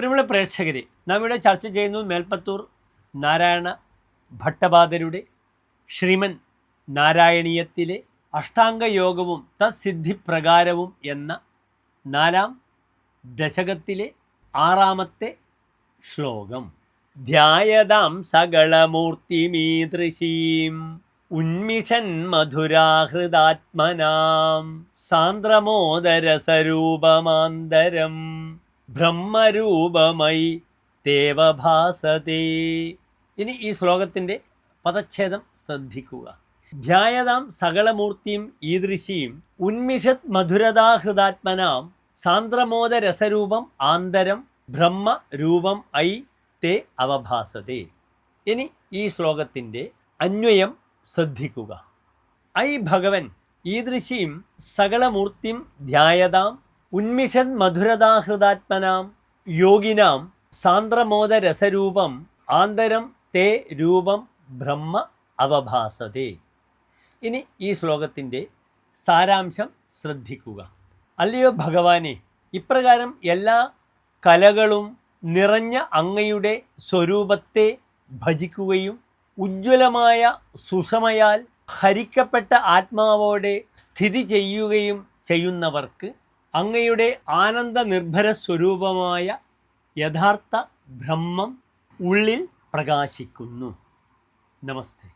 പ്രിയമുള്ള പ്രേക്ഷകരെ, നാം ഇവിടെ ചർച്ച ചെയ്യുന്നത് മേൽപ്പത്തൂർ നാരായണ ഭട്ടപാദരുടെ ശ്രീമൻ നാരായണീയത്തിലെ അഷ്ടാംഗയോഗവും തത്സിദ്ധിപ്രകാരവും എന്ന 4-ാം ദശകത്തിലെ 6-ാമത്തെ ശ്ലോകം. ധ്യായതാം സകളമൂർത്തിമീദൃശീം ഉന്മിഷൻ മധുരാഹൃദാത്മനാം സാന്ദ്രമോദരസരൂപമാന്തരം ബ്രഹ്മരൂപമയി തേവഭാസതേ. ഇനി ഈ ശ്ലോകത്തിൻ്റെ പദച്ഛേദം ശ്രദ്ധിക്കുക. ധ്യായതാം സകളമൂർത്തിയും ഈദൃശീം ഉന്മിഷത് മധുരതാഹൃദാത്മനാം സാന്ദ്രമോദരസരൂപം ആന്തരം ബ്രഹ്മരൂപം ഐ തേ അവഭാസതേ. ഇനി ഈ ശ്ലോകത്തിൻ്റെ അന്വയം ശ്രദ്ധിക്കുക. ഐ ഭഗവൻ ഈദൃശീം സകളമൂർത്തിം ധ്യായതാം ഉന്മിഷത് മധുരതാഹൃദാത്മനാം യോഗിനാം സാന്ദ്രമോദരസരൂപം ആന്തരം തേ രൂപം ബ്രഹ്മ അവഭാസതേ. ഇനി ഈ ശ്ലോകത്തിൻ്റെ സാരാംശം ശ്രദ്ധിക്കുക. അല്ലയോ ഭഗവാനെ, ഇപ്രകാരം എല്ലാ കലകളും നിറഞ്ഞ അങ്ങയുടെ സ്വരൂപത്തെ ഭജിക്കുകയും ഉജ്ജ്വലമായ സുഷമയാൽ ഹരിക്കപ്പെട്ട ആത്മാവോടെ സ്ഥിതി ചെയ്യുകയും ചെയ്യുന്നവർക്ക് അങ്ങയുടെ ആനന്ദ നിർഭര സ്വരൂപമായ യഥാർത്ഥ ബ്രഹ്മം ഉള്ളിൽ പ്രകാശിക്കുന്നു. നമസ്തേ.